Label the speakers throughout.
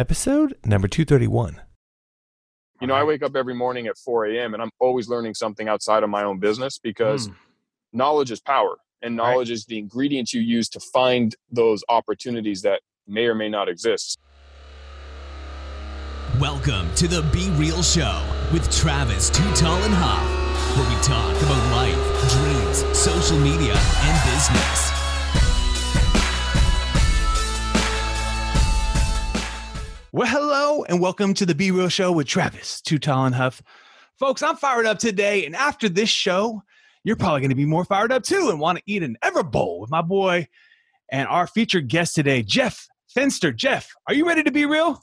Speaker 1: episode number 231.
Speaker 2: You know, I wake up every morning at 4 a.m. and I'm always learning something outside of my own business because knowledge is power, and knowledge is the ingredients you use to find those opportunities that may or may not exist.
Speaker 3: Welcome to the Be Real Show with Travis Too Tall and Huff, where we talk about life, dreams, social media, and business.
Speaker 1: Well, hello, and welcome to the Be Real Show with Travis Too Tall and Huff. Folks, I'm fired up today, and after this show, you're probably going to be more fired up too and want to eat an EverBowl with my boy and our featured guest today, Jeff Fenster. Jeff, are you ready to be real?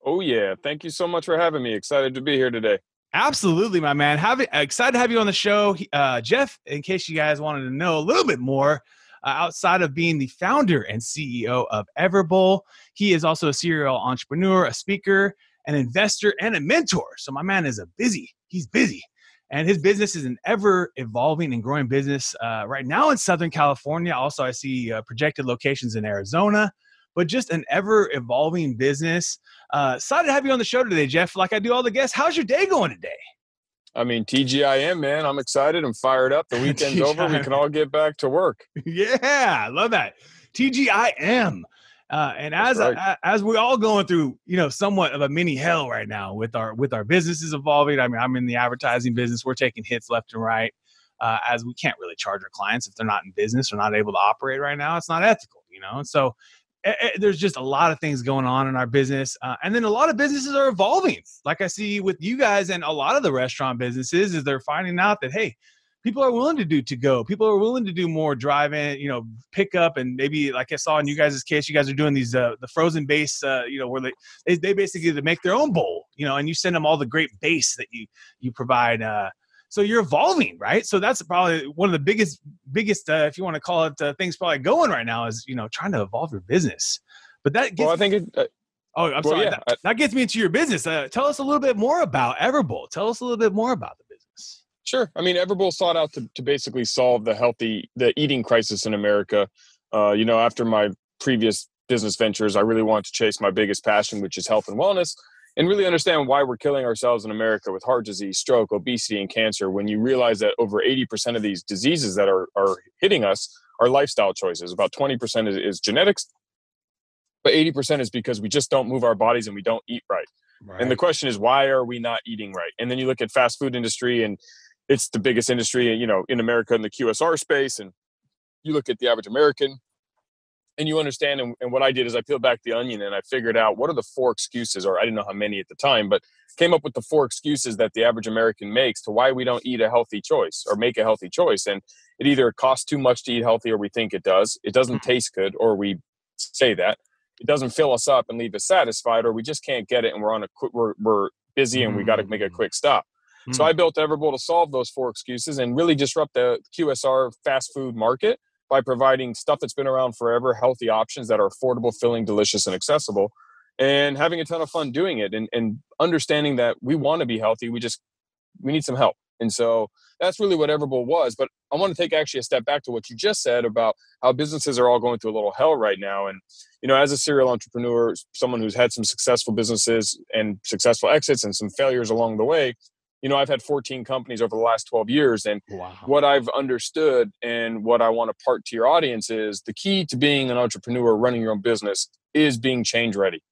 Speaker 2: Oh, yeah. Thank you so much for having me. Excited to be here today.
Speaker 1: Absolutely, my man. Excited to have you on the show. Jeff, in case you guys wanted to know a little bit more, outside of being the founder and CEO of EverBowl, he is also a serial entrepreneur, a speaker, an investor, and a mentor. So my man is he's busy. And his business is an ever-evolving and growing business right now in Southern California. Also, I see projected locations in Arizona, but just an ever-evolving business. Excited to have you on the show today, Jeff. Like I do all the guests, how's your day going today?
Speaker 2: I mean, TGIM, man. I'm excited. I'm fired up. The weekend's over. We can all get back to work.
Speaker 1: Yeah, I love that. TGIM. And as we're all going through, somewhat of a mini hell right now with our businesses evolving. I mean, I'm in the advertising business. We're taking hits left and right, as we can't really charge our clients if they're not in business or not able to operate right now. It's not ethical, And so there's just a lot of things going on in our business. And then a lot of businesses are evolving. Like I see with you guys and a lot of the restaurant businesses is they're finding out that, hey, people are willing to do to-go. People are willing to do more drive-in, pick up. And maybe like I saw in you guys' case, you guys are doing these, the frozen base, where they basically make their own bowl, and you send them all the great base that you provide. So you're evolving, right? So that's probably one of the biggest, if you want to call it, things probably going right now is, trying to evolve your business. But that gets that gets me into your business. Tell us a little bit more about EverBowl. Tell us a little bit more about the business.
Speaker 2: Sure. I mean, EverBowl sought out to basically solve the eating crisis in America. After my previous business ventures, I really wanted to chase my biggest passion, which is health and wellness, and really understand why we're killing ourselves in America with heart disease, stroke, obesity, and cancer, when you realize that over 80% of these diseases that are hitting us are lifestyle choices. About 20% is genetics, but 80% is because we just don't move our bodies and we don't eat right. And the question is, why are we not eating right? And then you look at fast food industry, and it's the biggest industry, in America in the QSR space. And you look at the average American, and you understand, and what I did is I peeled back the onion and I figured out what are the 4 excuses, or I didn't know how many at the time, but came up with the 4 excuses that the average American makes to why we don't eat a healthy choice or make a healthy choice. And it either costs too much to eat healthy, or we think it does. It doesn't taste good, or we say that. It doesn't fill us up and leave us satisfied, or we just can't get it and we're busy and we got to make a quick stop. So I built EverBowl to solve those 4 excuses and really disrupt the QSR fast food market by providing stuff that's been around forever, healthy options that are affordable, filling, delicious, and accessible, and having a ton of fun doing it, and understanding that we want to be healthy. We need some help. And so that's really what EverBowl was. But I want to take actually a step back to what you just said about how businesses are all going through a little hell right now. And, as a serial entrepreneur, someone who's had some successful businesses and successful exits and some failures along the way, I've had 14 companies over the last 12 years. And what I've understood and what I want to part to your audience is the key to being an entrepreneur, running your own business, is being change ready,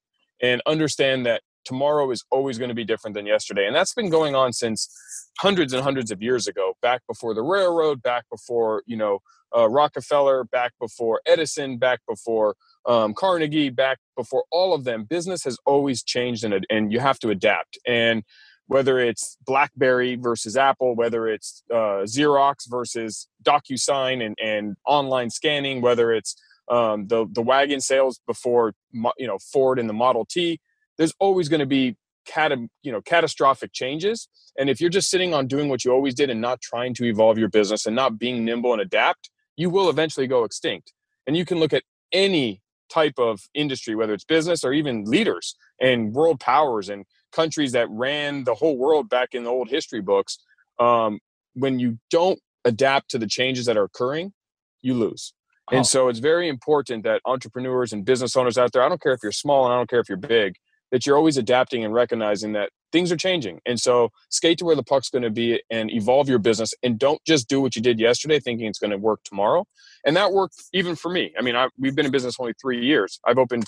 Speaker 2: and understand that tomorrow is always going to be different than yesterday. And that's been going on since hundreds and hundreds of years ago, back before the railroad, back before, Rockefeller, back before Edison, back before Carnegie, back before all of them. Business has always changed, and you have to adapt. And whether it's BlackBerry versus Apple, whether it's Xerox versus DocuSign and online scanning, whether it's the wagon sales before Ford and the Model T, there's always going to be catastrophic changes. And if you're just sitting on doing what you always did and not trying to evolve your business and not being nimble and adapt, you will eventually go extinct. And you can look at any type of industry, whether it's business or even leaders and world powers and countries that ran the whole world back in the old history books. When you don't adapt to the changes that are occurring, you lose. And so it's very important that entrepreneurs and business owners out there, I don't care if you're small and I don't care if you're big, that you're always adapting and recognizing that things are changing. And so skate to where the puck's going to be and evolve your business, and don't just do what you did yesterday thinking it's going to work tomorrow. And that worked even for me. I mean, we've been in business only 3 years. I've opened,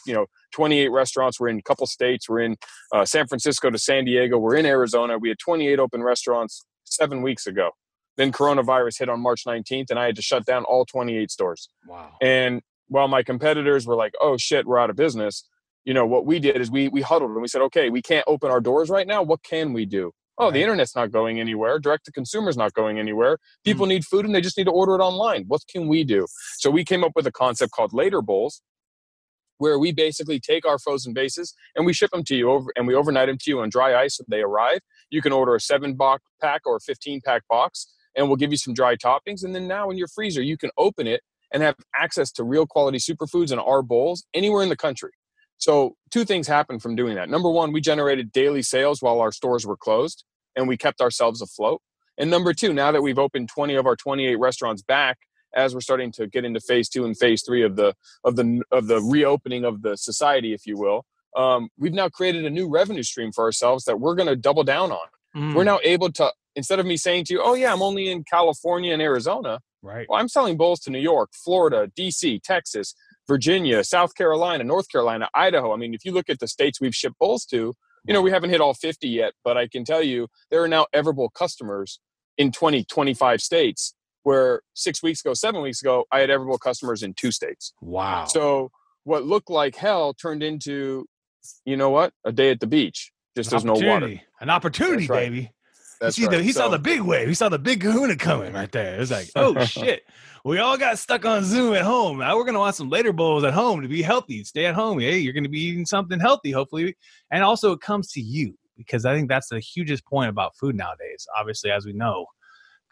Speaker 2: 28 restaurants. We're in a couple states. We're in San Francisco to San Diego. We're in Arizona. We had 28 open restaurants 7 weeks ago. Then coronavirus hit on March 19th, and I had to shut down all 28 stores.
Speaker 1: Wow.
Speaker 2: And while my competitors were like, oh shit, we're out of business, what we did is we huddled and we said, okay, we can't open our doors right now. What can we do? Oh, the internet's not going anywhere. Direct to consumer is not going anywhere. People need food and they just need to order it online. What can we do? So we came up with a concept called Later Bowls, where we basically take our frozen bases and we ship them to you and we overnight them to you on dry ice. When they arrive, you can order a 7-pack or a 15-pack box, and we'll give you some dry toppings. And then now in your freezer, you can open it and have access to real quality superfoods in our bowls anywhere in the country. So 2 things happened from doing that. Number 1, we generated daily sales while our stores were closed, and we kept ourselves afloat. And number 2, now that we've opened 20 of our 28 restaurants back, as we're starting to get into phase 2 and phase 3 of the reopening of the society, if you will, we've now created a new revenue stream for ourselves that we're going to double down on. We're now able to, instead of me saying to you, oh yeah, I'm only in California and Arizona.
Speaker 1: Right.
Speaker 2: Well, I'm selling bowls to New York, Florida, DC, Texas, Virginia, South Carolina, North Carolina, Idaho. I mean, if you look at the states we've shipped bowls to, we haven't hit all 50 yet, but I can tell you there are now EverBowl customers in 25 states, where 7 weeks ago, I had EverBowl customers in 2 states.
Speaker 1: Wow.
Speaker 2: So what looked like hell turned into, a day at the beach. Just there's no water.
Speaker 1: An opportunity,
Speaker 2: That's right.
Speaker 1: baby.
Speaker 2: That's
Speaker 1: He saw the big wave. He saw the big kahuna coming right there. It's like, oh shit. We all got stuck on Zoom at home. Now we're going to want some Later Bowls at home to be healthy. Stay at home. Hey, you're going to be eating something healthy, hopefully. And also it comes to you, because I think that's the hugest point about food nowadays. Obviously, as we know,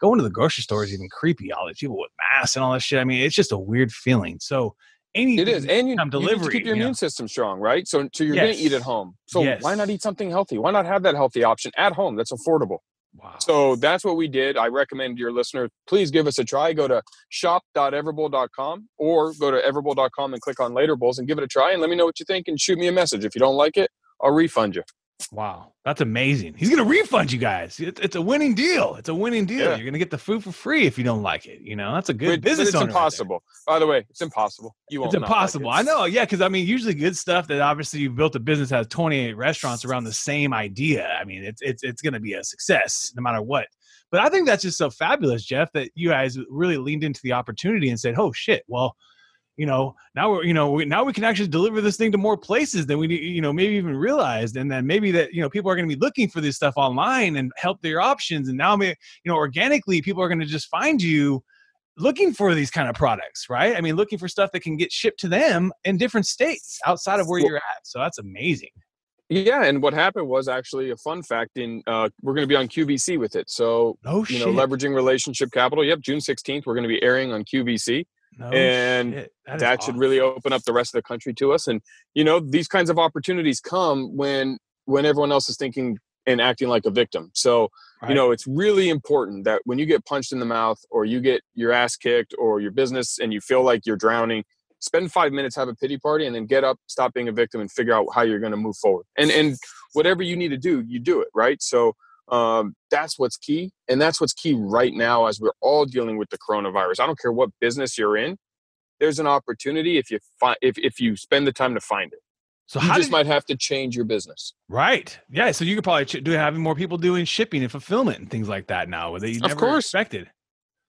Speaker 1: going to the grocery store is even creepy. All these people with masks and all that shit. I mean, it's just a weird feeling. So
Speaker 2: it is. And you
Speaker 1: delivery,
Speaker 2: need to keep your immune system strong, right? So you're going to eat at home. So why not eat something healthy? Why not have that healthy option at home that's affordable?
Speaker 1: Wow.
Speaker 2: So that's what we did. I recommend your listener, please give us a try. Go to shop.everbowl.com or go to everbowl.com and click on Later Bowls and give it a try and let me know what you think and shoot me a message. If you don't like it, I'll refund you.
Speaker 1: Wow. That's amazing. He's going to refund you guys. It's a winning deal. It's a winning deal.
Speaker 2: Yeah.
Speaker 1: You're going to get the food for free if you don't like it. That's a good business
Speaker 2: But it's impossible. By the way, it's impossible. You won't.
Speaker 1: It's impossible. I know. Yeah. Because usually good stuff that obviously you've built a business has 28 restaurants around the same idea. I mean, it's going to be a success no matter what. But I think that's just so fabulous, Jeff, that you guys really leaned into the opportunity and said, oh shit, well, now we can actually deliver this thing to more places than we, maybe even realized. And then maybe that, people are going to be looking for this stuff online and help their options. And now, organically, people are going to just find you looking for these kind of products, right? I mean, looking for stuff that can get shipped to them in different states outside of where you're at. So that's amazing.
Speaker 2: Yeah. And what happened was actually a fun fact we're going to be on QVC with it. So, leveraging relationship capital. Yep. June 16th, we're going to be airing on QVC. That should really open up the rest of the country to us. And, these kinds of opportunities come when everyone else is thinking and acting like a victim. So, it's really important that when you get punched in the mouth or you get your ass kicked or your business and you feel like you're drowning, spend 5 minutes, have a pity party, and then get up, stop being a victim and figure out how you're going to move forward. And whatever you need to do, you do it, right? So, that's what's key. And that's what's key right now as we're all dealing with the coronavirus. I don't care what business you're in. There's an opportunity if you spend the time to find it. So you just might have to change your business.
Speaker 1: Right. Yeah. So you could probably having more people doing shipping and fulfillment and things like that now that you never expected.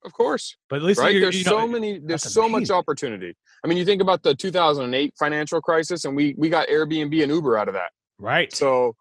Speaker 2: Of course.
Speaker 1: But at least
Speaker 2: there's so much opportunity. I mean, you think about the 2008 financial crisis and we got Airbnb and Uber out of that.
Speaker 1: Right.
Speaker 2: So,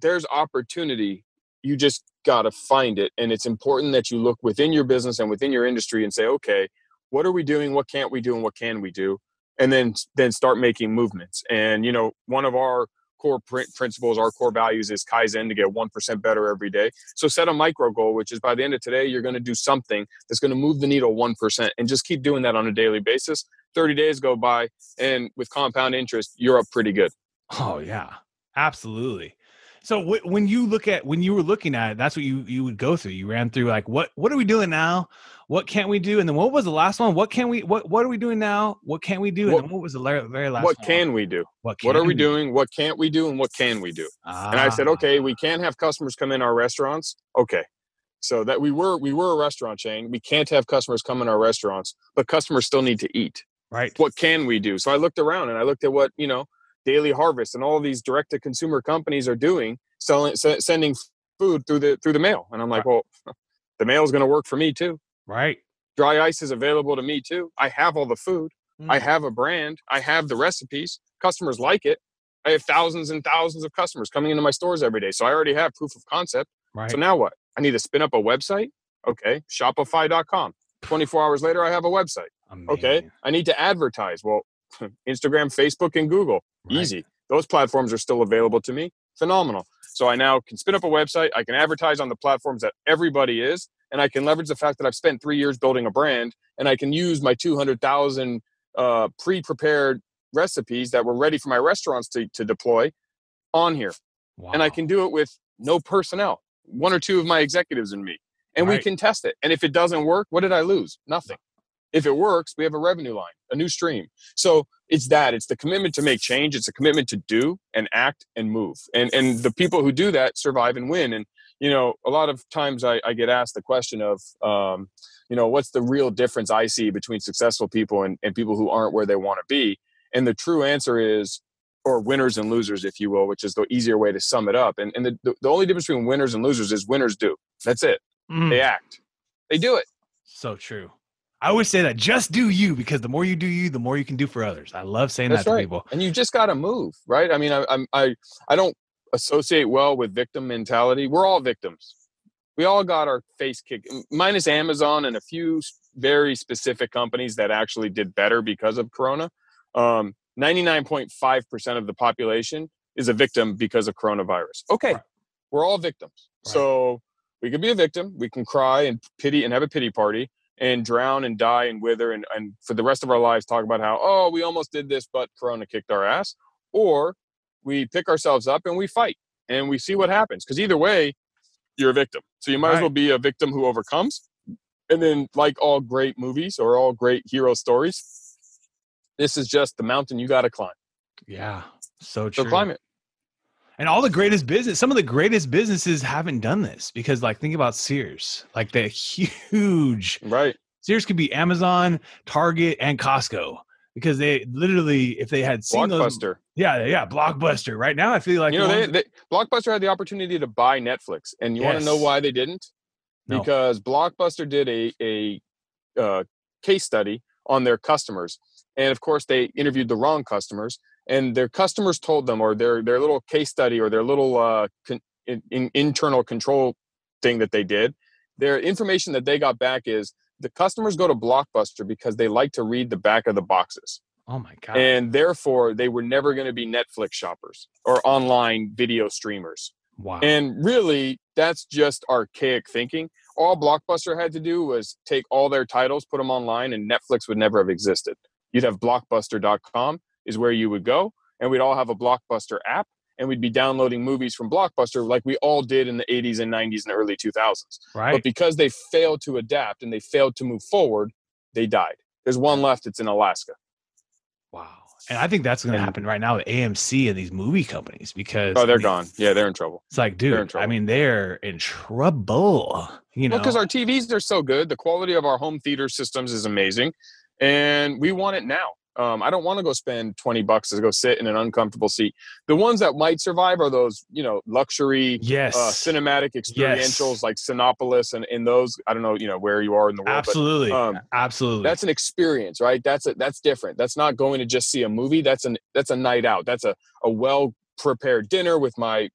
Speaker 2: there's opportunity. You just got to find it. And it's important that you look within your business and within your industry and say, okay, what are we doing? What can't we do? And what can we do? And then start making movements. And, one of our core principles, our core values is Kaizen, to get 1% better every day. So set a micro goal, which is by the end of today, you're going to do something that's going to move the needle 1% and just keep doing that on a daily basis. 30 days go by and with compound interest, you're up pretty good.
Speaker 1: Oh yeah, absolutely. So when you were looking at it, that's what you would go through. You ran through like, what are we doing now? What can't we do? And then what was the last one? What are we doing now? What can't we do? And then what was the very last one?
Speaker 2: What can we do? What are we doing? What can't we do? And what can we do? And I said, okay, we can't have customers come in our restaurants. Okay. So that we were a restaurant chain. We can't have customers come in our restaurants, but customers still need to eat.
Speaker 1: Right.
Speaker 2: What can we do? So I looked around and I looked at what, Daily Harvest and all these direct to consumer companies are doing, sending food through the mail. And I'm like, well, the mail is going to work for me too.
Speaker 1: Right.
Speaker 2: Dry ice is available to me too. I have all the food. I have a brand. I have the recipes. Customers like it. I have thousands and thousands of customers coming into my stores every day. So I already have proof of concept.
Speaker 1: Right.
Speaker 2: So now what? I need to spin up a website. Okay. Shopify.com. 24 hours later, I have a website. Amazing. Okay. I need to advertise. Well, Instagram, Facebook, and Google. Right. Easy. Those platforms are still available to me. Phenomenal. So I now can spin up a website. I can advertise on the platforms that everybody is. And I can leverage the fact that I've spent 3 years building a brand. And I can use my 200,000 pre-prepared recipes that were ready for my restaurants to deploy on here. Wow. And I can do it with no personnel, 1 or 2 of my executives and me. And we can test it. And if it doesn't work, what did I lose? Nothing. If it works, we have a revenue line, a new stream. So it's the commitment to make change. It's a commitment to do and act and move. And the people who do that survive and win. And, a lot of times I get asked the question of, what's the real difference I see between successful people and people who aren't where they want to be? And the true answer is, or winners and losers, if you will, which is the easier way to sum it up. And the only difference between winners and losers is winners do. That's it. They act. They do it.
Speaker 1: So true. I always say that, just do you, because the more you do you, the more you can do for others. I love saying that to people.
Speaker 2: And you just got to move, right? I mean, I don't associate well with victim mentality. We're all victims. We all got our face kicked, minus Amazon and a few very specific companies that actually did better because of Corona. 99.5% of the population is a victim because of coronavirus. Okay. Right. We're all victims. Right. So we could be a victim. We can cry and pity and have a pity party and drown and die and wither and for the rest of our lives talk about how, we almost did this, but Corona kicked our ass. Or we pick ourselves up and we fight and we see what happens. Because either way, you're a victim. So you might as well be a victim who overcomes. And then, like all great movies or all great hero stories, this is just the mountain you got to climb.
Speaker 1: Yeah, so true.
Speaker 2: So climb it.
Speaker 1: And some of the greatest businesses haven't done this because, think about Sears, the huge,
Speaker 2: right?
Speaker 1: Sears could be Amazon, Target, and Costco because they literally, if they had seen
Speaker 2: Blockbuster.
Speaker 1: Blockbuster. Right now, I feel like
Speaker 2: Blockbuster had the opportunity to buy Netflix, and you want to know why they didn't? No. Because Blockbuster did a case study on their customers, and of course, they interviewed the wrong customers. And their customers told them, or their little case study, or their little internal control thing that they did, their information that they got back is the customers go to Blockbuster because they like to read the back of the boxes.
Speaker 1: Oh my God.
Speaker 2: And therefore, they were never going to be Netflix shoppers or online video streamers.
Speaker 1: Wow.
Speaker 2: And really, that's just archaic thinking. All Blockbuster had to do was take all their titles, put them online, and Netflix would never have existed. You'd have Blockbuster.com. Is where you would go, and we'd all have a Blockbuster app, and we'd be downloading movies from Blockbuster like we all did in the 80s and 90s and early 2000s.
Speaker 1: Right.
Speaker 2: But because they failed to adapt and they failed to move forward, they died. There's one left. It's in Alaska.
Speaker 1: Wow. And I think that's going to happen right now with AMC and these movie companies because
Speaker 2: they're gone. Yeah, they're in trouble.
Speaker 1: It's like, dude, they're in trouble.
Speaker 2: Because our TVs are so good. The quality of our home theater systems is amazing, and we want it now. I don't want to go spend $20 to go sit in an uncomfortable seat. The ones that might survive are those, luxury, cinematic experientials like Cinepolis and in those. I don't know, where you are in the world.
Speaker 1: Absolutely,
Speaker 2: but,
Speaker 1: absolutely.
Speaker 2: That's an experience, right? That's different. That's not going to just see a movie. That's a night out. That's a well prepared dinner with my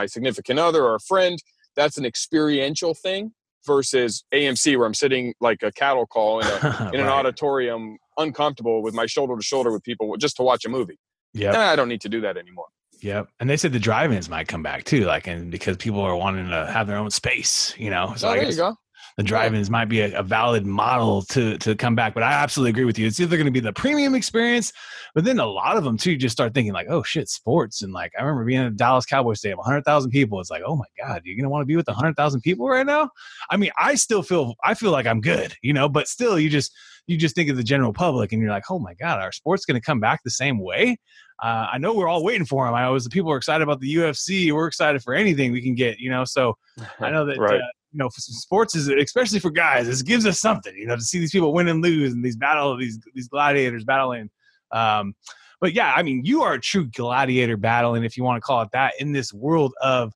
Speaker 2: significant other or a friend. That's an experiential thing. Versus AMC, where I'm sitting like a cattle call in an auditorium, uncomfortable with my shoulder to shoulder with people just to watch a movie.
Speaker 1: Yeah,
Speaker 2: I don't need to do that anymore.
Speaker 1: Yep. And they said the drive-ins might come back too, and because people are wanting to have their own space, So
Speaker 2: there you go.
Speaker 1: the drive-ins might be a valid model to come back. But I absolutely agree with you. It's either going to be the premium experience, but then a lot of them too just start thinking like, oh shit, sports. And like, I remember being at a Dallas Cowboys stadium, 100,000 people. It's like, oh my God, you're going to want to be with 100,000 people right now? I mean, I feel like I'm good, but still you just think of the general public and you're like, oh my God, our sports going to come back the same way? I know we're all waiting for them. People are excited about the UFC. We're excited for anything we can get, so I know that,
Speaker 2: right.
Speaker 1: Sports is, especially for guys, it gives us something, to see these people win and lose and these gladiators battling. But yeah, I mean, you are a true gladiator battling, if you want to call it that, in this world of,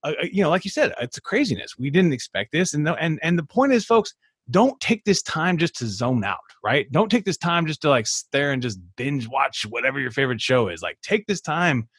Speaker 1: like you said, it's a craziness. We didn't expect this. And the point is, folks, don't take this time just to zone out, right? Don't take this time just to like stare and just binge watch whatever your favorite show is. Like, take this time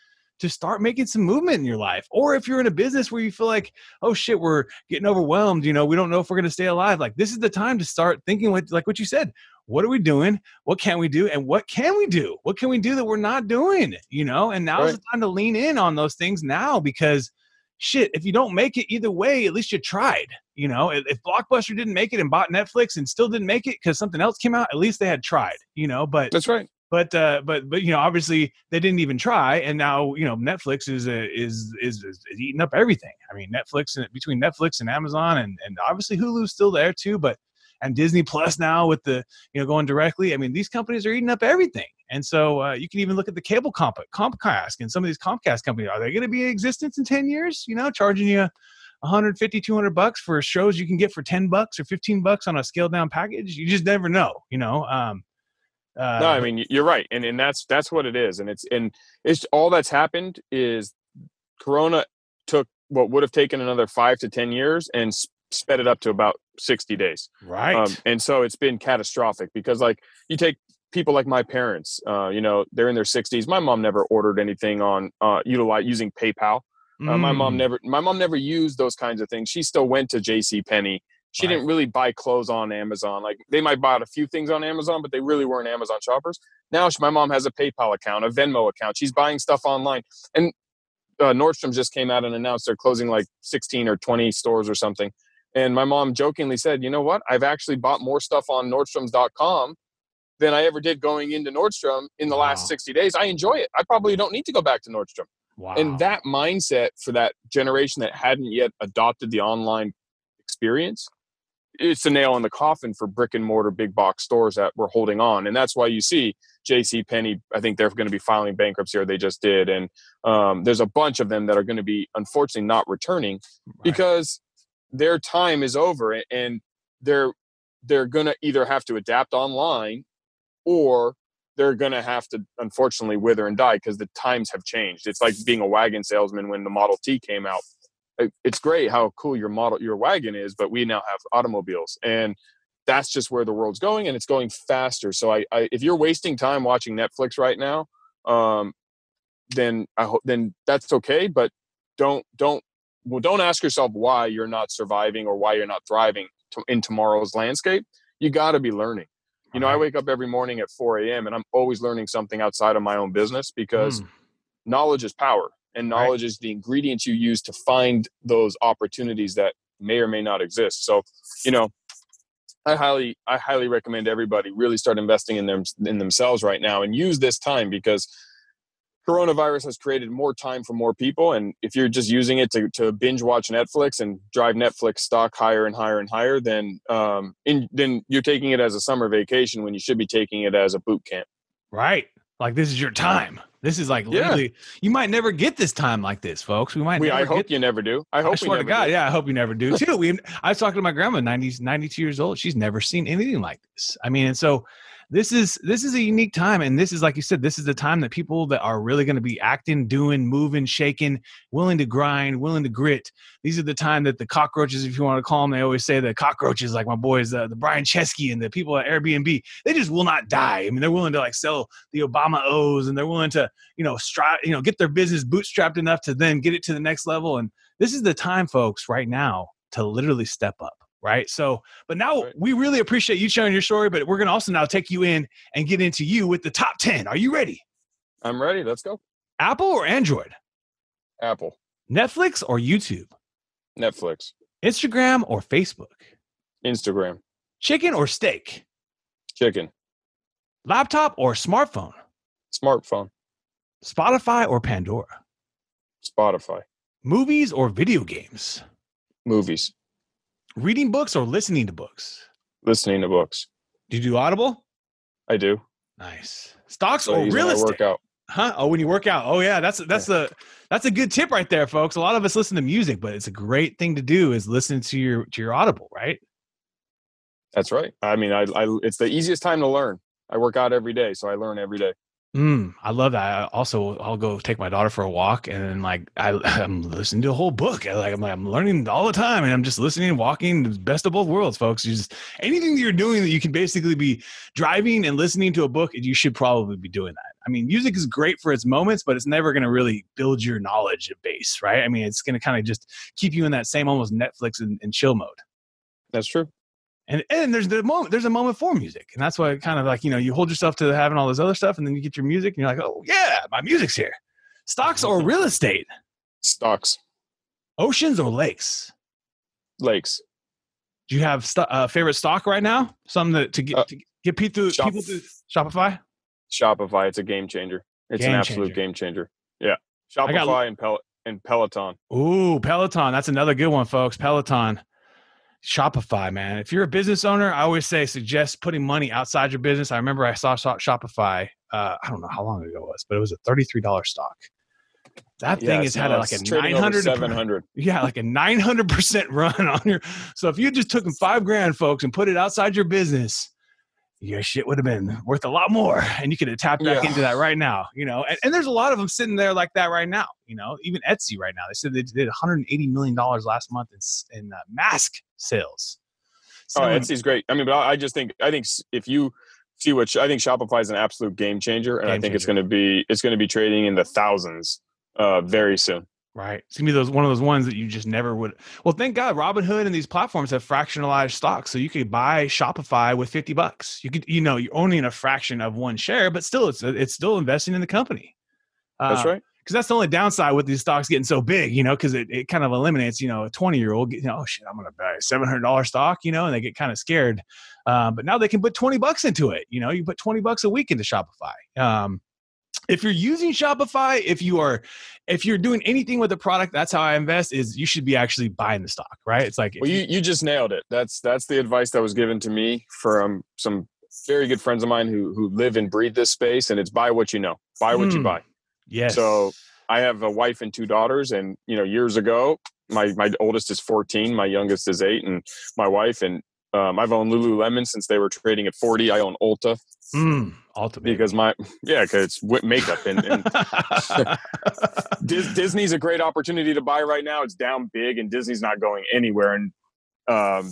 Speaker 1: to start making some movement in your life. Or if you're in a business where you feel like, oh shit, we're getting overwhelmed, we don't know if we're going to stay alive. Like, this is the time to start thinking like what you said. What are we doing? What can we do? And what can we do? What can we do that we're not doing? And now's the time to lean in on those things now, because shit, if you don't make it either way, at least you tried. If Blockbuster didn't make it and bought Netflix and still didn't make it because something else came out, at least they had tried, but
Speaker 2: that's right.
Speaker 1: But obviously they didn't even try, and now Netflix is eating up everything. I mean, between Netflix and Amazon, and obviously Hulu's still there too, and Disney Plus now with the going directly. I mean, these companies are eating up everything, and so you can even look at the cable Comcast and some of these Comcast companies. Are they going to be in existence in 10 years? Charging you $150, $200 for shows you can get for $10 or $15 on a scaled down package? You just never know.
Speaker 2: No, I mean, you're right. And that's what it is. And it's all that's happened is Corona took what would have taken another 5 to 10 years and sped it up to about 60 days.
Speaker 1: Right.
Speaker 2: And so it's been catastrophic because like you take people like my parents, they're in their 60s. My mom never ordered anything on using PayPal. My mom never used those kinds of things. She still went to JCPenney. She didn't really buy clothes on Amazon. Like they might buy a few things on Amazon, but they really weren't Amazon shoppers. Now my mom has a PayPal account, a Venmo account. She's buying stuff online. And Nordstrom just came out and announced they're closing like 16 or 20 stores or something. And my mom jokingly said, you know what? I've actually bought more stuff on Nordstroms.com than I ever did going into Nordstrom in the last 60 days. I enjoy it. I probably don't need to go back to Nordstrom.
Speaker 1: Wow.
Speaker 2: And that mindset for that generation that hadn't yet adopted the online experience, it's a nail in the coffin for brick and mortar big box stores that we're holding on. And that's why you see JCPenney, I think they're going to be filing bankruptcy, or they just did. And there's a bunch of them that are going to be, unfortunately, not returning because their time is over, and they're going to either have to adapt online or they're going to have to, unfortunately, wither and die because the times have changed. It's like being a wagon salesman when the Model T came out. It's great how cool your wagon is, but we now have automobiles, and that's just where the world's going, and it's going faster. So if you're wasting time watching Netflix right now, then that's okay. But don't ask yourself why you're not surviving or why you're not thriving in tomorrow's landscape. You got to be learning. I wake up every morning at 4 a.m. and I'm always learning something outside of my own business because knowledge is power. And knowledge is the ingredients you use to find those opportunities that may or may not exist. So, I highly recommend everybody really start investing in themselves right now and use this time, because coronavirus has created more time for more people. And if you're just using it to binge watch Netflix and drive Netflix stock higher and higher and higher, then you're taking it as a summer vacation when you should be taking it as a boot camp.
Speaker 1: Right. Like, this is your time. This is like literally, you might never get this time like this, folks.
Speaker 2: I hope you never do. I swear to God.
Speaker 1: Yeah. I hope you never do too. I was talking to my grandma, 92 years old. She's never seen anything like this. I mean, and so this is a unique time. And this is, like you said, this is the time that people that are really going to be acting, doing, moving, shaking, willing to grind, willing to grit. These are the time that the cockroaches, if you want to call them, they always say the cockroaches, like my boys, the Brian Chesky and the people at Airbnb, they just will not die. I mean, they're willing to like sell the Obama O's, and they're willing to, get their business bootstrapped enough to then get it to the next level. And this is the time, folks, right now to literally step up. Right. So, but now we really appreciate you sharing your story, but we're going to also now take you in and get into you with the top 10. Are you ready?
Speaker 2: I'm ready. Let's go.
Speaker 1: Apple or Android?
Speaker 2: Apple.
Speaker 1: Netflix or YouTube?
Speaker 2: Netflix.
Speaker 1: Instagram or Facebook?
Speaker 2: Instagram.
Speaker 1: Chicken or steak?
Speaker 2: Chicken.
Speaker 1: Laptop or smartphone?
Speaker 2: Smartphone.
Speaker 1: Spotify or Pandora?
Speaker 2: Spotify.
Speaker 1: Movies or video games?
Speaker 2: Movies.
Speaker 1: Reading books or listening to books?
Speaker 2: Listening to books.
Speaker 1: Do you do Audible?
Speaker 2: I do.
Speaker 1: Nice. Stocks
Speaker 2: So
Speaker 1: or real estate?
Speaker 2: work out.
Speaker 1: Huh? Oh, when you work out. Oh yeah, that's a good tip right there, folks. A lot of us listen to music, but it's a great thing to do is listen to your Audible, right?
Speaker 2: That's right. I mean, I it's the easiest time to learn. I work out every day, so I learn every day.
Speaker 1: I love that. I'll go take my daughter for a walk, and then I'm listening to a whole book. I'm learning all the time, and I'm just listening and walking. The best of both worlds, folks. You just anything that you're doing that you can basically be driving and listening to a book, you should probably be doing that. I mean, music is great for its moments, but it's never going to really build your knowledge base, right? I mean, it's going to kind of just keep you in that same almost Netflix and chill mode.
Speaker 2: That's true.
Speaker 1: And there's a moment for music. And that's why kind of like, you hold yourself to having all this other stuff and then you get your music and you're like, oh yeah, my music's here. Stocks or real estate?
Speaker 2: Stocks.
Speaker 1: Oceans or lakes?
Speaker 2: Lakes.
Speaker 1: Do you have favorite stock right now? Something to get people through Shopify?
Speaker 2: Shopify. It's a game changer. It's an absolute game changer. Yeah. Shopify and Peloton.
Speaker 1: Ooh, Peloton. That's another good one, folks. Peloton. Shopify, man. If you're a business owner, I always suggest putting money outside your business. I remember I saw Shopify. I don't know how long ago it was, but it was a $33 stock. That thing has had like a 900,
Speaker 2: 700.
Speaker 1: Yeah, like a 900% run on your. So if you just took $5,000, folks, and put it outside your business, your shit would have been worth a lot more, and you could have tapped back into that right now. And there's a lot of them sitting there like that right now. Even Etsy right now. They said they did $180 million last month in mask sales.
Speaker 2: Etsy's great. I mean, but I think if you see I think Shopify is an absolute game changer, and I think it's going to be trading in the thousands very soon.
Speaker 1: Right. It's going to be one of those ones that you just never would. Well, thank God Robinhood and these platforms have fractionalized stocks. So you could buy Shopify with $50. You could, you're owning a fraction of one share, but still it's still investing in the company.
Speaker 2: That's right.
Speaker 1: Because that's the only downside with these stocks getting so big, because it kind of eliminates, a 20-year-old, oh shit, I'm going to buy a $700 stock, and they get kind of scared. But now they can put $20 into it. You put $20 a week into Shopify. If you're using Shopify, if you're doing anything with the product, that's how I invest, is you should be actually buying the stock, right? It's like,
Speaker 2: well, you just nailed it. That's the advice that was given to me from some very good friends of mine who live and breathe this space, and it's buy what you know, buy what you buy.
Speaker 1: Yes.
Speaker 2: So I have a wife and two daughters, and years ago, my oldest is 14, my youngest is 8, and my wife and I've owned Lululemon since they were trading at 40. I own Ulta.
Speaker 1: Ulta,
Speaker 2: because it's makeup and Disney's a great opportunity to buy right now. It's down big, and Disney's not going anywhere. And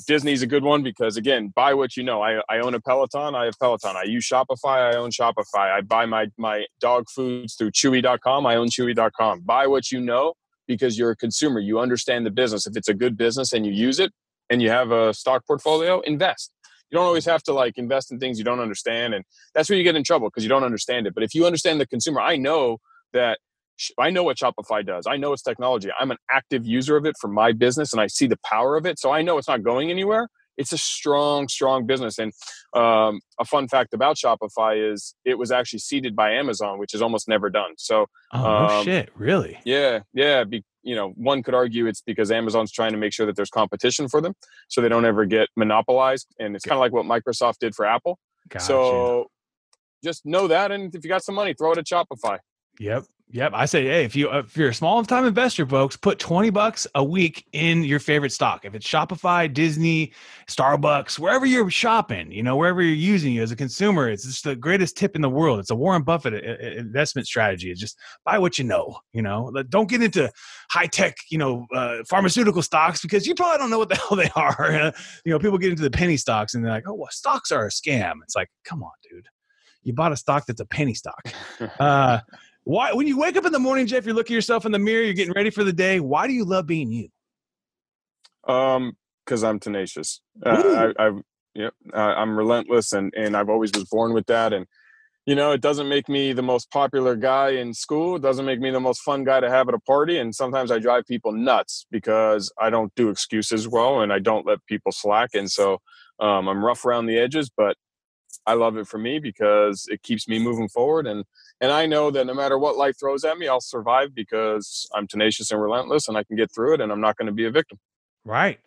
Speaker 2: Disney's a good one because, again, buy what you know. I own a Peloton. I have Peloton. I use Shopify. I own Shopify. I buy my dog foods through Chewy.com. I own Chewy.com. Buy what you know because you're a consumer. You understand the business. If it's a good business and you use it and you have a stock portfolio, invest. You don't always have to invest in things you don't understand. And that's where you get in trouble because you don't understand it. But if you understand the consumer, I know what Shopify does. I know its technology. I'm an active user of it for my business, and I see the power of it. So I know it's not going anywhere. It's a strong, strong business. And a fun fact about Shopify is it was actually seeded by Amazon, which is almost never done. So,
Speaker 1: no shit, really?
Speaker 2: Yeah. One could argue it's because Amazon's trying to make sure that there's competition for them, so they don't ever get monopolized. And it's kind of like what Microsoft did for Apple.
Speaker 1: Gotcha.
Speaker 2: So just know that, and if you got some money, throw it at Shopify.
Speaker 1: Yep. I say, hey, if you're a small time investor, folks, put $20 a week in your favorite stock. If it's Shopify, Disney, Starbucks, wherever you're shopping, wherever you're using it as a consumer, it's just the greatest tip in the world. It's a Warren Buffett investment strategy. It's just buy what you know. Don't get into high tech, pharmaceutical stocks because you probably don't know what the hell they are. People get into the penny stocks and they're like, oh, well, stocks are a scam. It's like, come on, dude. You bought a stock that's a penny stock. Why, when you wake up in the morning, Jeff, you look at yourself in the mirror, you're getting ready for the day. Why do you love being you?
Speaker 2: Because I'm tenacious. I'm relentless, and I've always was born with that. And it doesn't make me the most popular guy in school. It doesn't make me the most fun guy to have at a party. And sometimes I drive people nuts because I don't do excuses well and I don't let people slack. And so I'm rough around the edges, but I love it for me because it keeps me moving forward. And I know that no matter what life throws at me, I'll survive because I'm tenacious and relentless and I can get through it and I'm not going to be a victim.
Speaker 1: Right.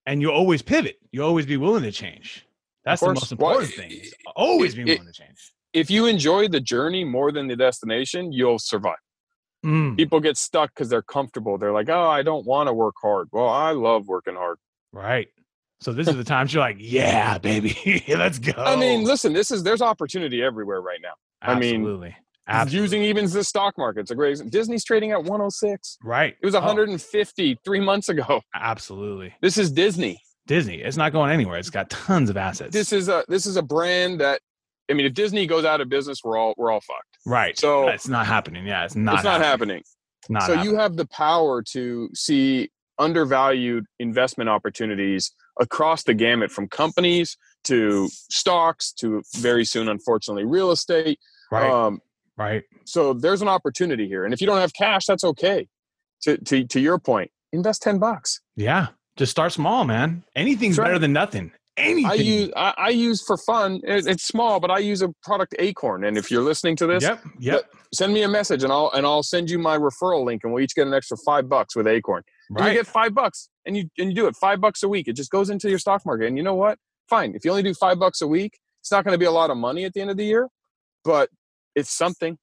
Speaker 1: And you'll always pivot. You'll always be willing to change. That's the most important thing. Always be willing to change.
Speaker 2: If you enjoy the journey more than the destination, you'll survive. People get stuck because they're comfortable. They're like, oh, I don't want to work hard. Well, I love working hard.
Speaker 1: Right. So this is the times you're like, yeah, baby, let's go.
Speaker 2: I mean, listen, there's opportunity everywhere right now.
Speaker 1: Absolutely.
Speaker 2: Using even the stock market. It's a great, Disney's trading at 106.
Speaker 1: Right.
Speaker 2: It was 150 3 months ago.
Speaker 1: Absolutely.
Speaker 2: This is Disney.
Speaker 1: It's not going anywhere. It's got tons of assets.
Speaker 2: This is a brand that, I mean, if Disney goes out of business, we're all fucked.
Speaker 1: Right.
Speaker 2: So
Speaker 1: it's not happening. Yeah, it's not
Speaker 2: happening.
Speaker 1: It's not
Speaker 2: so
Speaker 1: happening.
Speaker 2: You have the power to see undervalued investment opportunities across the gamut, from companies to stocks to very soon, unfortunately, real estate.
Speaker 1: Right. Right.
Speaker 2: So there's an opportunity here. And if you don't have cash, that's okay. To your point, invest $10.
Speaker 1: Yeah. Just start small, man. Anything's better than nothing. Anything.
Speaker 2: I use for fun. It's small, but I use a product, Acorn. And if you're listening to this, send me a message and I'll send you my referral link, and we'll each get an extra $5 with Acorn. Right. And you get $5 and you do it $5 a week. It just goes into your stock market. And you know what? Fine. If you only do $5 a week, it's not going to be a lot of money at the end of the year, but it's something.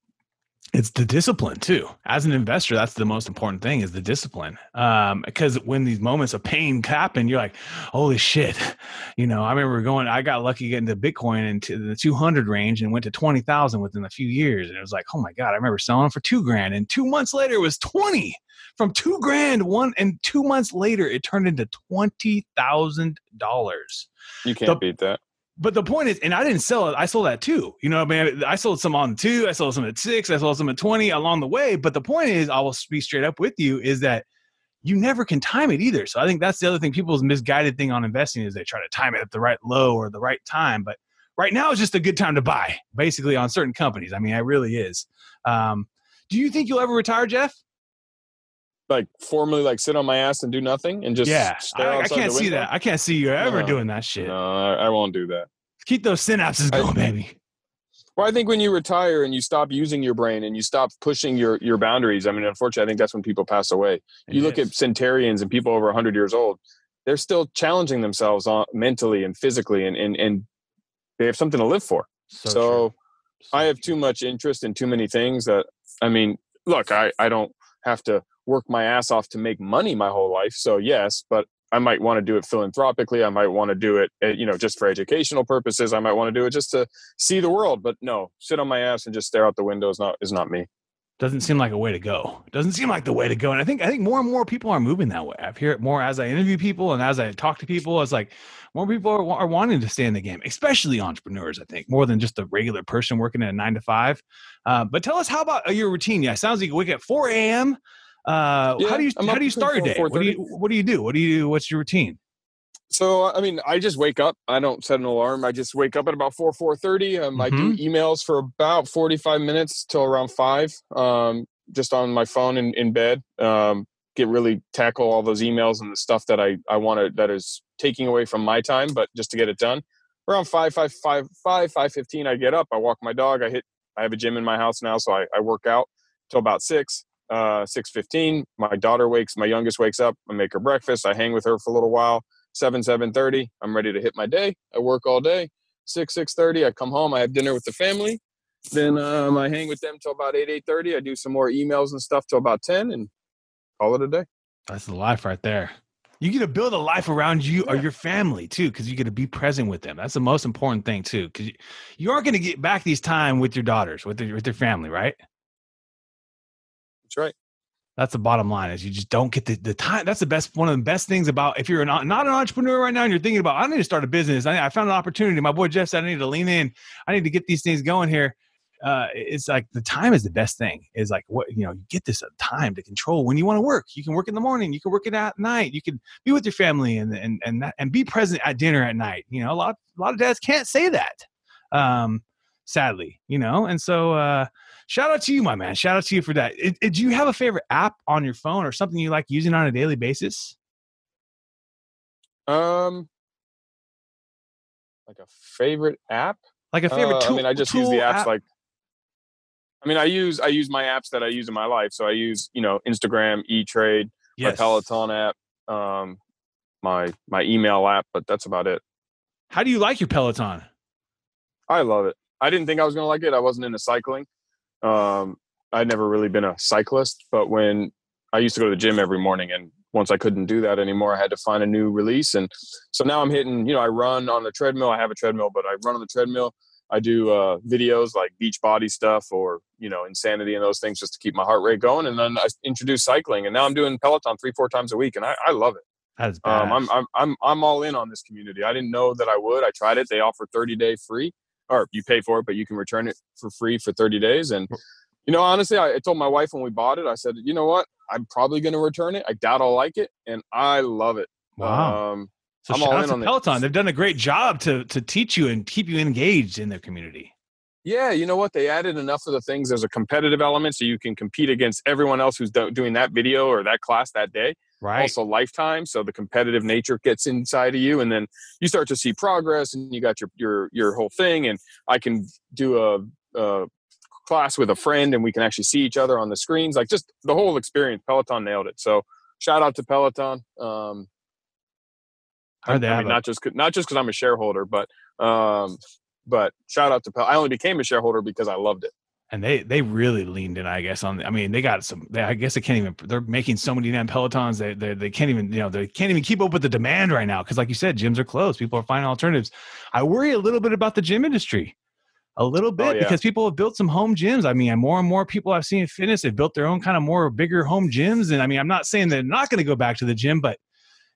Speaker 1: It's the discipline too. As an investor, that's the most important thing, is the discipline. Because when these moments of pain happen, you're like, holy shit. I remember I got lucky getting to Bitcoin into the 200 range and went to 20,000 within a few years. And it was like, oh my God, I remember selling for $2,000, and 2 months later it was 20. From $2,000, and 2 months later it turned into $20,000.
Speaker 2: You can't beat that.
Speaker 1: But the point is, and I didn't sell it. I sold that too. I sold some on 2. I sold some at 6. I sold some at 20 along the way. But the point is, I will be straight up with you, is that you never can time it either. So I think that's the other thing. People's misguided thing on investing is they try to time it at the right low or the right time. But right now is just a good time to buy, basically, on certain companies. I mean, it really is. Do you think you'll ever retire, Jeff?
Speaker 2: Like formally, like sit on my ass and do nothing and just stare outside
Speaker 1: I can't
Speaker 2: the
Speaker 1: see
Speaker 2: window?
Speaker 1: that. I can't see you ever doing that shit.
Speaker 2: No, I won't do that.
Speaker 1: Keep those synapses going, baby.
Speaker 2: Well, I think when you retire and you stop using your brain and you stop pushing your boundaries, I mean, unfortunately, I think that's when people pass away. You look at centenarians and people over 100 years old, they're still challenging themselves mentally and physically, and they have something to live for. So I have too much interest in too many things that, I mean, look, I don't have to work my ass off to make money my whole life. So yes, but I might want to do it philanthropically. I might want to do it, just for educational purposes. I might want to do it just to see the world. But no, sit on my ass and just stare out the window is not me.
Speaker 1: Doesn't seem like a way to go. Doesn't seem like the way to go. And I think more and more people are moving that way. I've heard it more as I interview people and as I talk to people. It's like more people are wanting to stay in the game, especially entrepreneurs, I think, more than just a regular person working at a 9 to 5. But tell us, how about your routine? Yeah, it sounds like you wake up at 4 a.m. How do you start your day? What do you do? What's your routine?
Speaker 2: So, I mean, I just wake up. I don't set an alarm. I just wake up at about 4:30. I do emails for about 45 minutes till around 5, just on my phone in bed. Tackle all those emails and the stuff that I want that is taking away from my time, but just to get it done. Around 5:15, I get up. I walk my dog. I have a gym in my house now, so I work out till about 6. 6:15, my youngest wakes up. I make her breakfast. I hang with her for a little while. 7:30, I'm ready to hit my day. I work all day. 6:30, I come home. I have dinner with the family. Then I hang with them till about 8:30. I do some more emails and stuff till about 10, and call it a day.
Speaker 1: That's the life right there. You get to build a life around you or your family too, because you get to be present with them. That's the most important thing too, because you aren't going to get back these time with your daughters, with their family, right?
Speaker 2: That's right.
Speaker 1: That's the bottom line, is you just don't get the time. That's one of the best things about, if you're not an entrepreneur right now and you're thinking about, I need to start a business. I found an opportunity. My boy Jeff said I need to lean in. I need to get these things going here. It's like the time is the best thing. Is like, you get this time to control when you want to work. You can work in the morning. You can work it at night. You can be with your family and be present at dinner at night. A lot of dads can't say that. sadly, and so shout out to you, my man. Shout out to you for that. Do you have a favorite app on your phone or something you like using on a daily basis?
Speaker 2: Like a favorite app?
Speaker 1: Like a favorite tool?
Speaker 2: I mean, I just use the apps
Speaker 1: app.
Speaker 2: I use my apps that I use in my life. So I use, Instagram, E-Trade, my Peloton app, my email app, but that's about it.
Speaker 1: How do you like your Peloton?
Speaker 2: I love it. I didn't think I was going to like it. I wasn't into cycling. I'd never really been a cyclist, but when I used to go to the gym every morning, and once I couldn't do that anymore, I had to find a new release. And so now I'm hitting, I run on the treadmill. I have a treadmill, but I run on the treadmill. I do videos like beach body stuff or, insanity and those things just to keep my heart rate going. And then I introduced cycling, and now I'm doing Peloton 3-4 times a week, and I love it.
Speaker 1: That's bad.
Speaker 2: I'm all in on this community. I didn't know that I would. I tried it. They offer 30-day free, or you pay for it, but you can return it for free for 30 days. And, honestly, I told my wife when we bought it, I said, you know what? I'm probably going to return it. I doubt I'll like it. And I love it.
Speaker 1: Wow. So
Speaker 2: I'm all in on
Speaker 1: Peloton. They've done a great job to teach you and keep you engaged in their community.
Speaker 2: Yeah. You know what? They added enough of the things. There's a competitive element so you can compete against everyone else who's doing that video or that class that day.
Speaker 1: Right.
Speaker 2: Also lifetime. So the competitive nature gets inside of you, and then you start to see progress, and you got your whole thing. And I can do a class with a friend, and we can actually see each other on the screens. Like, just the whole experience. Peloton nailed it. So shout out to Peloton. Not just because I'm a shareholder, but shout out to Peloton. I only became a shareholder because I loved it.
Speaker 1: And they really leaned in, I guess, they got some, I guess they're making so many damn Pelotons. They can't even, they can't even keep up with the demand right now. Cause like you said, gyms are closed. People are finding alternatives. I worry a little bit about the gym industry, a little bit, because people have built some home gyms. I mean, more and more people I've seen in fitness, they've built their own kind of more bigger home gyms. And I mean, I'm not saying they're not going to go back to the gym, but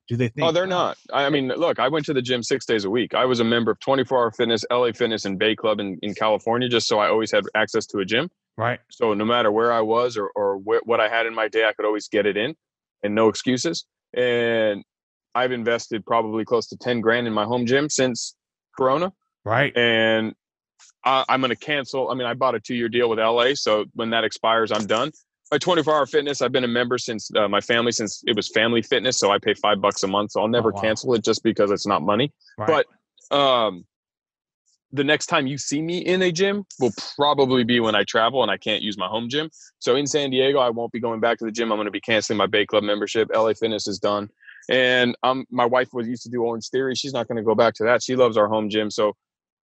Speaker 1: do they think?
Speaker 2: Oh, they're not. I mean, look, I went to the gym 6 days a week. I was a member of 24 Hour Fitness, LA Fitness, and Bay Club in California, just so I always had access to a gym.
Speaker 1: Right. So
Speaker 2: no matter where I was or what I had in my day, I could always get it in and no excuses. And I've invested probably close to 10 grand in my home gym since Corona.
Speaker 1: Right.
Speaker 2: And I'm going to cancel. I mean, I bought a 2-year deal with LA. So when that expires, I'm done. My 24 Hour Fitness, I've been a member since since it was family fitness. So I pay $5 a month. So I'll never cancel it just because it's not money. Right. But the next time you see me in a gym will probably be when I travel and I can't use my home gym. So in San Diego, I won't be going back to the gym. I'm going to be canceling my Bay Club membership. LA Fitness is done. And my wife used to do Orange Theory. She's not going to go back to that. She loves our home gym. So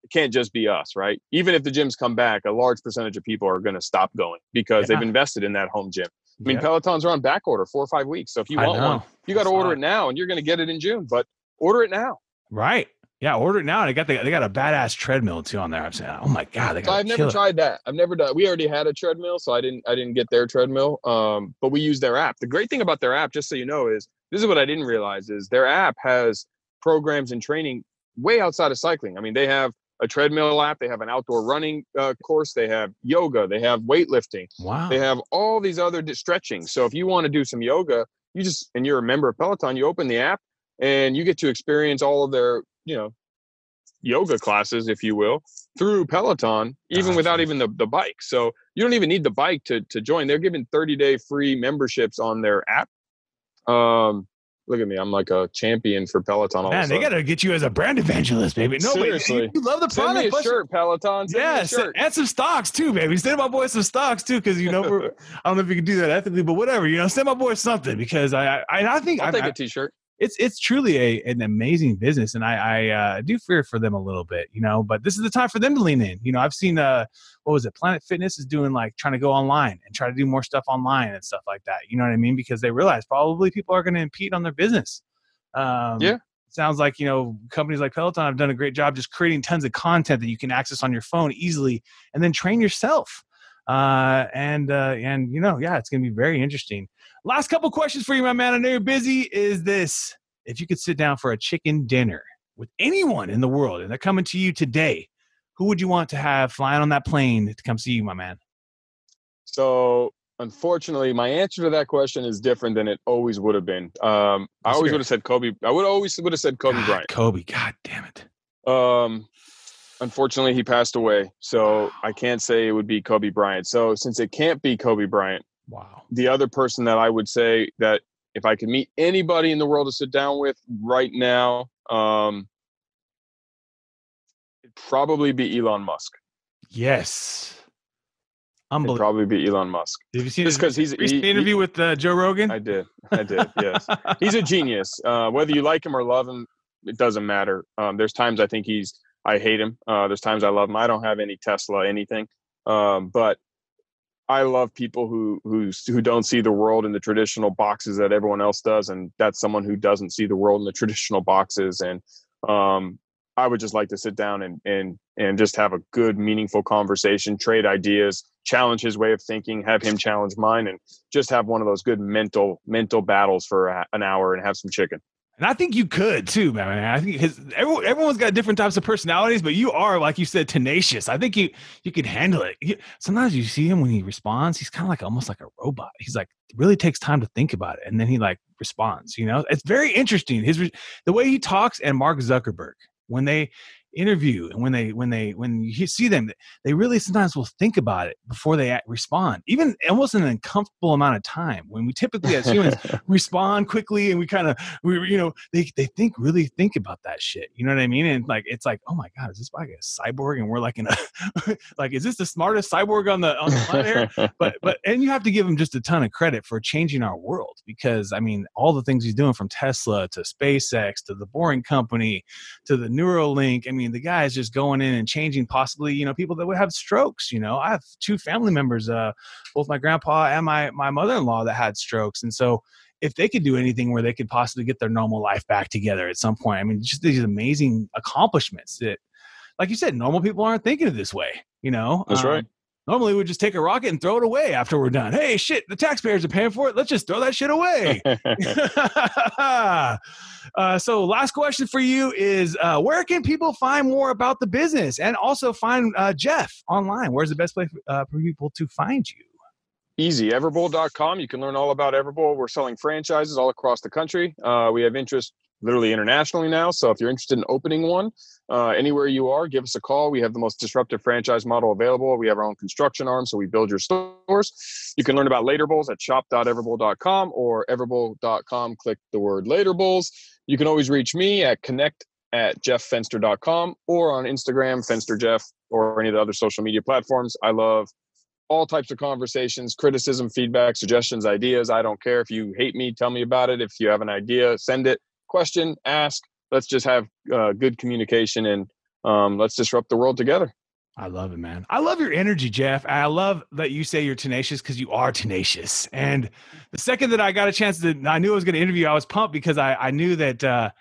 Speaker 2: it can't just be us, right? Even if the gyms come back, a large percentage of people are going to stop going because they've invested in that home gym. I mean, Pelotons are on back order 4 or 5 weeks. So if you want one, you got to order it now, and you're going to get it in June, but order it now.
Speaker 1: Right. Yeah. Order it now. They got a badass treadmill too on there. I'm saying, oh my God.
Speaker 2: I've never tried that. I've never done, we already had a treadmill, so I didn't get their treadmill. But we use their app. The great thing about their app, just so you know, is this is what I didn't realize is their app has programs and training way outside of cycling. I mean, they have a treadmill app. They have an outdoor running course. They have yoga. They have weightlifting.
Speaker 1: Wow.
Speaker 2: They have all these other stretching. So if you want to do some yoga, and you're a member of Peloton, you open the app and you get to experience all of their, yoga classes, if you will, through Peloton, even without even the bike. So you don't even need the bike to join. They're giving 30-day free memberships on their app. Look at me. I'm like a champion for Peloton.
Speaker 1: Man, they got to get you as a brand evangelist, baby. No,
Speaker 2: seriously.
Speaker 1: You love the product.
Speaker 2: Send me a shirt, Peloton.
Speaker 1: Yes, and some stocks too, baby. Send my boy some stocks too, because I don't know if you can do that ethically, but whatever. Send my boy something because I think
Speaker 2: I'll take a t-shirt.
Speaker 1: It's truly an amazing business, and I do fear for them a little bit, but this is the time for them to lean in. I've seen Planet Fitness is doing trying to go online and try to do more stuff online and stuff like that. You know what I mean? Because they realize probably people are going to impede on their business. It sounds like, companies like Peloton have done a great job just creating tons of content that you can access on your phone easily and then train yourself. It's going to be very interesting. Last couple questions for you, my man. I know you're busy. Is this, if you could sit down for a chicken dinner with anyone in the world and they're coming to you today, who would you want to have flying on that plane to come see you, my man?
Speaker 2: So unfortunately, my answer to that question is different than it always would have been. I always would have said Kobe. I would have said Kobe Bryant.
Speaker 1: Kobe, God damn it.
Speaker 2: Unfortunately, he passed away. So I can't say it would be Kobe Bryant. So since it can't be Kobe Bryant,
Speaker 1: wow.
Speaker 2: The other person that I would say that if I could meet anybody in the world to sit down with right now, it'd probably be Elon Musk.
Speaker 1: Yes.
Speaker 2: It'd probably be Elon Musk.
Speaker 1: Have you seen
Speaker 2: his
Speaker 1: recent interview with Joe Rogan?
Speaker 2: I did. Yes. He's a genius. Whether you like him or love him, it doesn't matter. There's times I think I hate him. There's times I love him. I don't have any Tesla, anything. But I love people who don't see the world in the traditional boxes that everyone else does. And that's someone who doesn't see the world in the traditional boxes. And I would just like to sit down and just have a good, meaningful conversation, trade ideas, challenge his way of thinking, have him challenge mine, and just have one of those good mental battles for an hour and have some chicken.
Speaker 1: And I think you could too, man. I think everyone's got different types of personalities, but you are, like you said, tenacious. I think you could handle it. Sometimes you see him when he responds, he's kind of like almost like a robot. He's like, it really takes time to think about it. And then he like responds, it's very interesting. The way he talks, and Mark Zuckerberg, when they interview and when you see them, they really sometimes will think about it before they respond, even almost in an uncomfortable amount of time, when we typically as humans respond quickly, and they really think about that shit. You know what I mean? And like, it's like, oh my God, is this like a cyborg? And we're like in a, like, is this the smartest cyborg on the planet here? But and you have to give him just a ton of credit for changing our world, because I mean, all the things he's doing, from Tesla to SpaceX to the Boring Company to the Neuralink. I mean, the guy is just going in and changing possibly, people that would have strokes. I have 2 family members, both my grandpa and my mother-in-law, that had strokes. And so if they could do anything where they could possibly get their normal life back together at some point, I mean, just these amazing accomplishments that, like you said, normal people aren't thinking of this way,
Speaker 2: That's right.
Speaker 1: Normally, we just take a rocket and throw it away after we're done. Hey, shit, the taxpayers are paying for it. Let's just throw that shit away. So last question for you is, where can people find more about the business, and also find Jeff online? Where's the best place for people to find you?
Speaker 2: Easy. EverBowl.com. You can learn all about EverBowl. We're selling franchises all across the country. We have interest literally internationally now. So if you're interested in opening one, anywhere you are, give us a call. We have the most disruptive franchise model available. We have our own construction arm, so we build your stores. You can learn about Later Bowls at shop.everbowl.com or everbowl.com. Click the word Later Bowls. You can always reach me at connect@jefffenster.com or on Instagram, FensterJeff, or any of the other social media platforms. I love all types of conversations, criticism, feedback, suggestions, ideas. I don't care. If you hate me, tell me about it. If you have an idea, send it. Question, ask. Let's just have good communication, and let's disrupt the world together.
Speaker 1: I love it, man. I love your energy, Jeff. I love that you say you're tenacious, because you are tenacious. And the second that I got a chance I knew I was going to interview you, I was pumped, because I knew that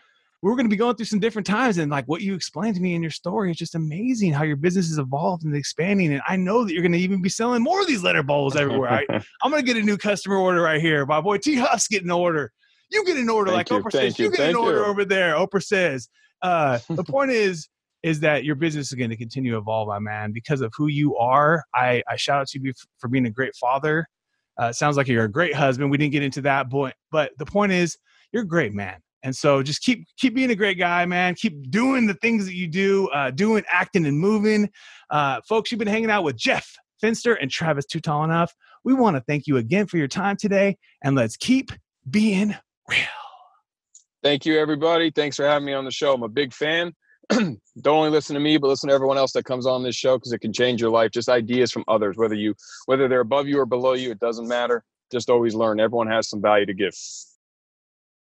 Speaker 1: we were going to be going through some different times. And like what you explained to me in your story, it's just amazing how your business has evolved and expanding. And I know that you're going to even be selling more of these letter bowls everywhere. I'm going to get a new customer order right here. My boy T Huff's getting an order. You get an order. Like Oprah says. You get an order over there. Oprah says. The point is that your business is going to continue to evolve, my man, because of who you are. I shout out to you for being a great father. It sounds like you're a great husband. We didn't get into that, but the point is, you're a great man. And so just keep being a great guy, man. Keep doing the things that you do, doing, acting, and moving. Folks, you've been hanging out with Jeff Fenster and Travis Too Tall Enough. We want to thank you again for your time today, and let's keep being real.
Speaker 2: Thank you, everybody. Thanks for having me on the show. I'm a big fan. Don't only listen to me, but listen to everyone else that comes on this show, because it can change your life. Just ideas from others, whether they're above you or below you, it doesn't matter. Just always learn. Everyone has some value to give.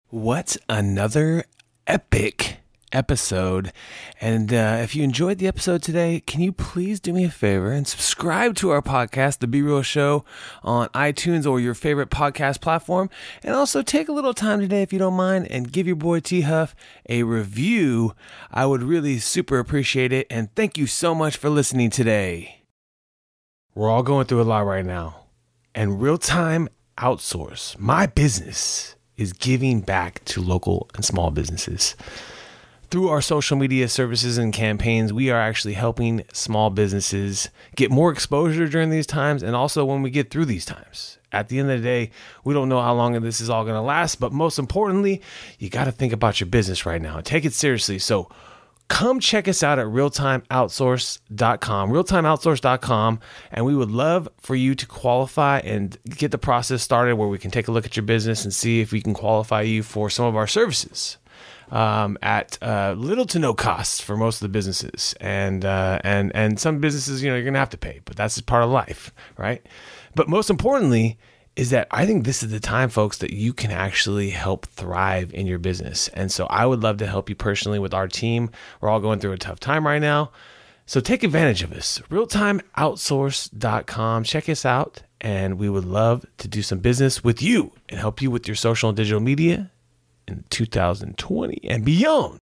Speaker 3: What another epic episode. And if you enjoyed the episode today, can you please do me a favor and subscribe to our podcast, The Be Real Show, on iTunes or your favorite podcast platform. And also take a little time today, if you don't mind, and give your boy T Huff a review. I would really super appreciate it. And thank you so much for listening today. We're all going through a lot right now. And Real-Time Outsource, my business, is giving back to local and small businesses. Through our social media services and campaigns, we are actually helping small businesses get more exposure during these times, and also when we get through these times. At the end of the day, we don't know how long this is all going to last, but most importantly, you got to think about your business right now and take it seriously. So come check us out at realtimeoutsource.com, and we would love for you to qualify and get the process started where we can take a look at your business and see if we can qualify you for some of our services at little to no costs for most of the businesses. And some businesses, you're going to have to pay, but that's just part of life, right? But most importantly is that I think this is the time, folks, that you can actually help thrive in your business. And so I would love to help you personally with our team. We're all going through a tough time right now. So take advantage of us. realtimeoutsource.com. Check us out. And we would love to do some business with you and help you with your social and digital media in 2020 and beyond.